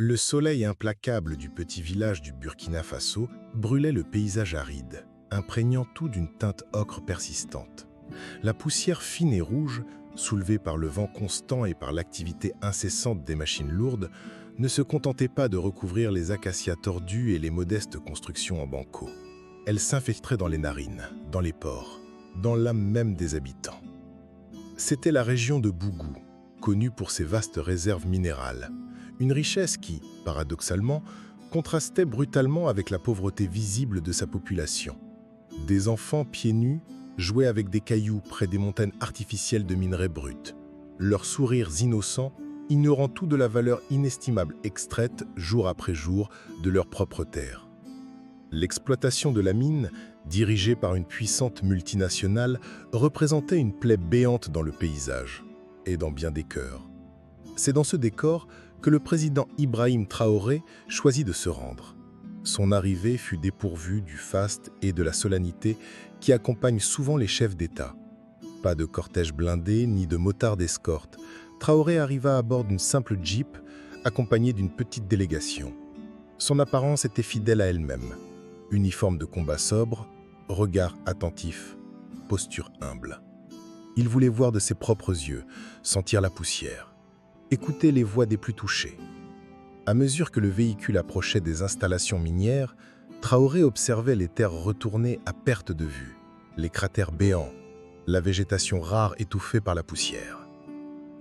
Le soleil implacable du petit village du Burkina Faso brûlait le paysage aride, imprégnant tout d'une teinte ocre persistante. La poussière fine et rouge, soulevée par le vent constant et par l'activité incessante des machines lourdes, ne se contentait pas de recouvrir les acacias tordus et les modestes constructions en banco. Elle s'infiltrait dans les narines, dans les pores, dans l'âme même des habitants. C'était la région de Bougou, connue pour ses vastes réserves minérales. Une richesse qui, paradoxalement, contrastait brutalement avec la pauvreté visible de sa population. Des enfants pieds nus jouaient avec des cailloux près des montagnes artificielles de minerais bruts. Leurs sourires innocents ignorant tout de la valeur inestimable extraite, jour après jour, de leur propre terre. L'exploitation de la mine, dirigée par une puissante multinationale, représentait une plaie béante dans le paysage, et dans bien des cœurs. C'est dans ce décor que le président Ibrahim Traoré choisit de se rendre. Son arrivée fut dépourvue du faste et de la solennité qui accompagnent souvent les chefs d'État. Pas de cortège blindé ni de motards d'escorte. Traoré arriva à bord d'une simple Jeep, accompagné d'une petite délégation. Son apparence était fidèle à elle-même. Uniforme de combat sobre, regard attentif, posture humble. Il voulait voir de ses propres yeux, sentir la poussière, écouter les voix des plus touchés. À mesure que le véhicule approchait des installations minières, Traoré observait les terres retournées à perte de vue, les cratères béants, la végétation rare étouffée par la poussière.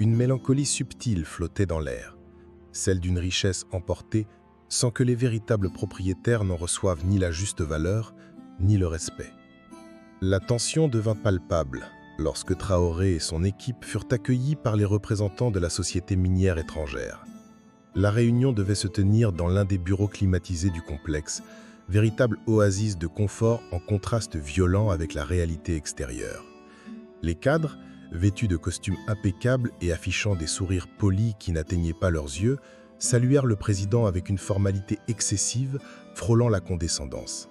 Une mélancolie subtile flottait dans l'air, celle d'une richesse emportée sans que les véritables propriétaires n'en reçoivent ni la juste valeur, ni le respect. La tension devint palpable lorsque Traoré et son équipe furent accueillis par les représentants de la société minière étrangère. La réunion devait se tenir dans l'un des bureaux climatisés du complexe, véritable oasis de confort en contraste violent avec la réalité extérieure. Les cadres, vêtus de costumes impeccables et affichant des sourires polis qui n'atteignaient pas leurs yeux, saluèrent le président avec une formalité excessive, frôlant la condescendance.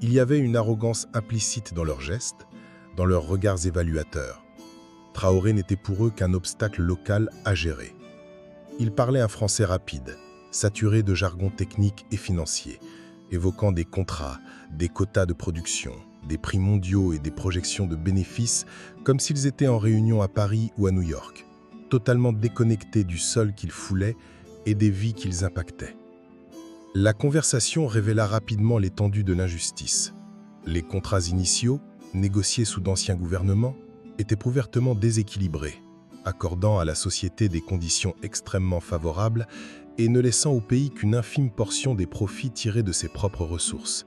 Il y avait une arrogance implicite dans leurs gestes, dans leurs regards évaluateurs. Traoré n'était pour eux qu'un obstacle local à gérer. Il parlait un français rapide, saturé de jargon technique et financier, évoquant des contrats, des quotas de production, des prix mondiaux et des projections de bénéfices comme s'ils étaient en réunion à Paris ou à New York, totalement déconnectés du sol qu'ils foulaient et des vies qu'ils impactaient. La conversation révéla rapidement l'étendue de l'injustice. Les contrats initiaux, négociés sous d'anciens gouvernements, étaient ouvertement déséquilibrés, accordant à la société des conditions extrêmement favorables et ne laissant au pays qu'une infime portion des profits tirés de ses propres ressources.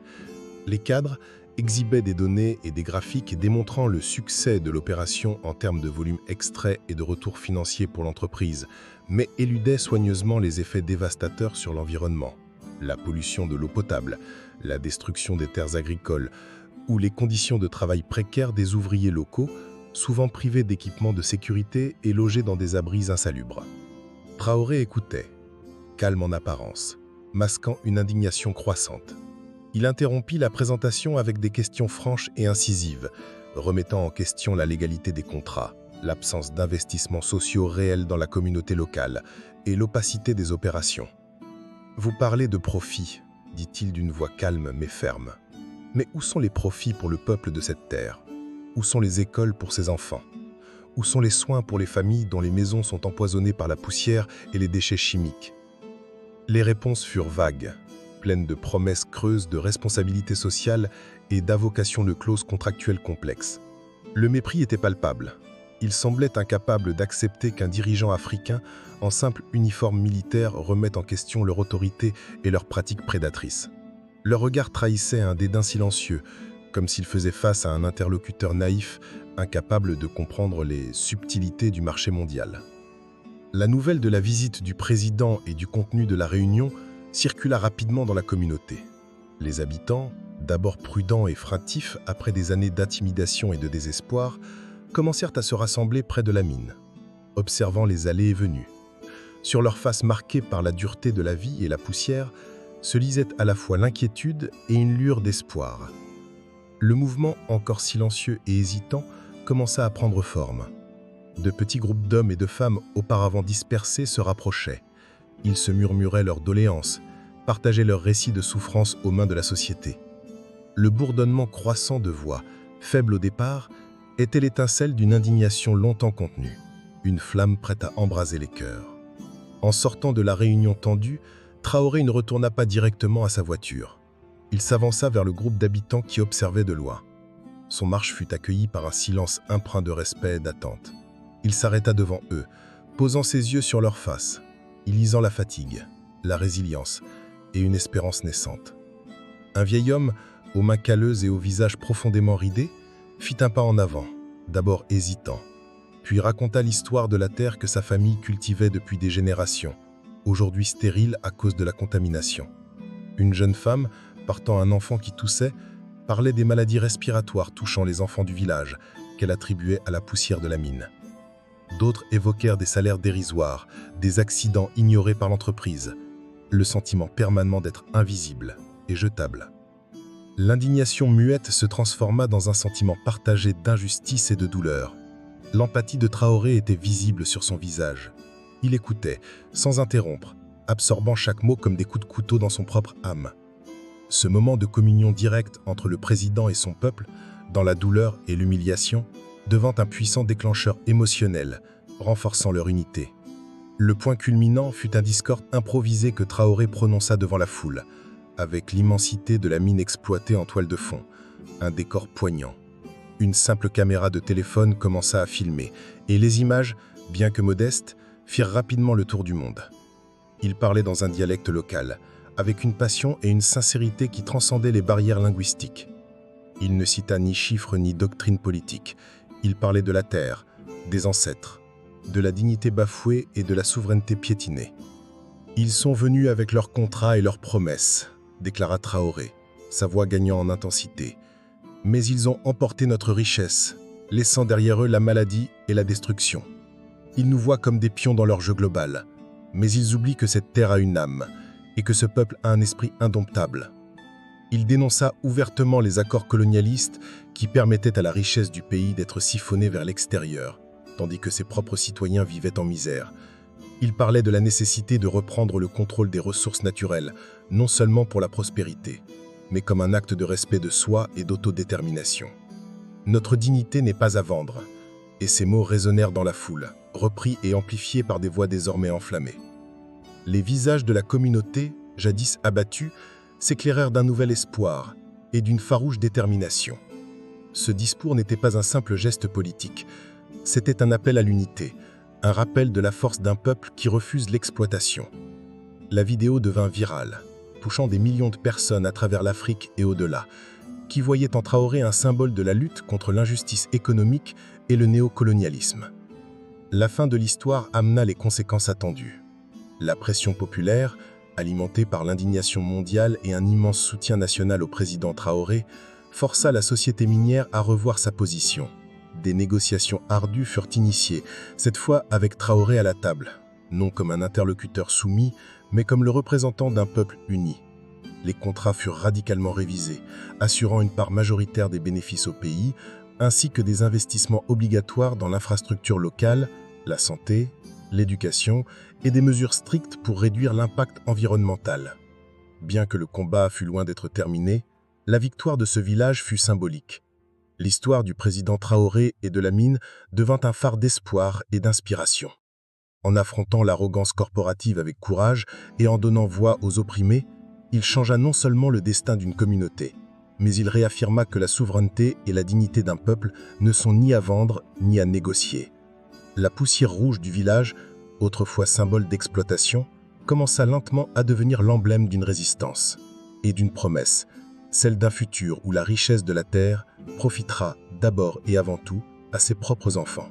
Les cadres exhibaient des données et des graphiques démontrant le succès de l'opération en termes de volume extrait et de retour financier pour l'entreprise, mais éludaient soigneusement les effets dévastateurs sur l'environnement, la pollution de l'eau potable, la destruction des terres agricoles ou les conditions de travail précaires des ouvriers locaux, souvent privés d'équipements de sécurité et logés dans des abris insalubres. Traoré écoutait, calme en apparence, masquant une indignation croissante. Il interrompit la présentation avec des questions franches et incisives, remettant en question la légalité des contrats, l'absence d'investissements sociaux réels dans la communauté locale et l'opacité des opérations. « Vous parlez de profits », dit-il d'une voix calme mais ferme. « Mais où sont les profits pour le peuple de cette terre? Où sont les écoles pour ses enfants? Où sont les soins pour les familles dont les maisons sont empoisonnées par la poussière et les déchets chimiques ?» Les réponses furent vagues, pleines de promesses creuses de responsabilité sociale et d'invocations de clauses contractuelles complexes. Le mépris était palpable. Il semblait incapable d'accepter qu'un dirigeant africain, en simple uniforme militaire, remette en question leur autorité et leurs pratiques prédatrices. Leur regard trahissait un dédain silencieux, comme s'il faisait face à un interlocuteur naïf, incapable de comprendre les subtilités du marché mondial. La nouvelle de la visite du président et du contenu de la réunion circula rapidement dans la communauté. Les habitants, d'abord prudents et fraintifs après des années d'intimidation et de désespoir, commencèrent à se rassembler près de la mine, observant les allées et venues. Sur leurs faces marquées par la dureté de la vie et la poussière, se lisait à la fois l'inquiétude et une lueur d'espoir. Le mouvement, encore silencieux et hésitant, commença à prendre forme. De petits groupes d'hommes et de femmes auparavant dispersés se rapprochaient, Ils se murmuraient leurs doléances, partageaient leurs récits de souffrance aux mains de la société. Le bourdonnement croissant de voix, faible au départ, était l'étincelle d'une indignation longtemps contenue, une flamme prête à embraser les cœurs. En sortant de la réunion tendue, Traoré ne retourna pas directement à sa voiture. Il s'avança vers le groupe d'habitants qui observaient de loin. Son marche fut accueillie par un silence empreint de respect et d'attente. Il s'arrêta devant eux, posant ses yeux sur leur face, y lisant la fatigue, la résilience et une espérance naissante. Un vieil homme, aux mains calleuses et au visage profondément ridé, fit un pas en avant, d'abord hésitant, puis raconta l'histoire de la terre que sa famille cultivait depuis des générations, aujourd'hui stérile à cause de la contamination. Une jeune femme, portant un enfant qui toussait, parlait des maladies respiratoires touchant les enfants du village, qu'elle attribuait à la poussière de la mine. D'autres évoquèrent des salaires dérisoires, des accidents ignorés par l'entreprise, le sentiment permanent d'être invisible et jetable. L'indignation muette se transforma dans un sentiment partagé d'injustice et de douleur. L'empathie de Traoré était visible sur son visage. Il écoutait, sans interrompre, absorbant chaque mot comme des coups de couteau dans son propre âme. Ce moment de communion directe entre le président et son peuple, dans la douleur et l'humiliation, devint un puissant déclencheur émotionnel, renforçant leur unité. Le point culminant fut un discours improvisé que Traoré prononça devant la foule, avec l'immensité de la mine exploitée en toile de fond, un décor poignant. Une simple caméra de téléphone commença à filmer, et les images, bien que modestes, firent rapidement le tour du monde. Il parlait dans un dialecte local, avec une passion et une sincérité qui transcendaient les barrières linguistiques. Il ne cita ni chiffres ni doctrine politique. Il parlait de la terre, des ancêtres, de la dignité bafouée et de la souveraineté piétinée. « Ils sont venus avec leurs contrats et leurs promesses », déclara Traoré, sa voix gagnant en intensité. « Mais ils ont emporté notre richesse, laissant derrière eux la maladie et la destruction. Ils nous voient comme des pions dans leur jeu global, mais ils oublient que cette terre a une âme et que ce peuple a un esprit indomptable. » Il dénonça ouvertement les accords colonialistes qui permettaient à la richesse du pays d'être siphonnée vers l'extérieur, tandis que ses propres citoyens vivaient en misère. Il parlait de la nécessité de reprendre le contrôle des ressources naturelles, non seulement pour la prospérité, mais comme un acte de respect de soi et d'autodétermination. « Notre dignité n'est pas à vendre », et ces mots résonnèrent dans la foule, repris et amplifiés par des voix désormais enflammées. Les visages de la communauté, jadis abattus, s'éclairèrent d'un nouvel espoir et d'une farouche détermination. Ce discours n'était pas un simple geste politique, c'était un appel à l'unité, un rappel de la force d'un peuple qui refuse l'exploitation. La vidéo devint virale, touchant des millions de personnes à travers l'Afrique et au-delà, qui voyaient en Traoré un symbole de la lutte contre l'injustice économique et le néocolonialisme. La fin de l'histoire amena les conséquences attendues. La pression populaire, alimentée par l'indignation mondiale et un immense soutien national au président Traoré, força la société minière à revoir sa position. Des négociations ardues furent initiées, cette fois avec Traoré à la table, non comme un interlocuteur soumis, mais comme le représentant d'un peuple uni. Les contrats furent radicalement révisés, assurant une part majoritaire des bénéfices au pays, ainsi que des investissements obligatoires dans l'infrastructure locale, la santé, l'éducation et des mesures strictes pour réduire l'impact environnemental. Bien que le combat fût loin d'être terminé, la victoire de ce village fut symbolique. L'histoire du président Traoré et de la mine devint un phare d'espoir et d'inspiration. En affrontant l'arrogance corporative avec courage et en donnant voix aux opprimés, il changea non seulement le destin d'une communauté, mais il réaffirma que la souveraineté et la dignité d'un peuple ne sont ni à vendre ni à négocier. La poussière rouge du village, autrefois symbole d'exploitation, commença lentement à devenir l'emblème d'une résistance et d'une promesse, celle d'un futur où la richesse de la terre profitera d'abord et avant tout à ses propres enfants.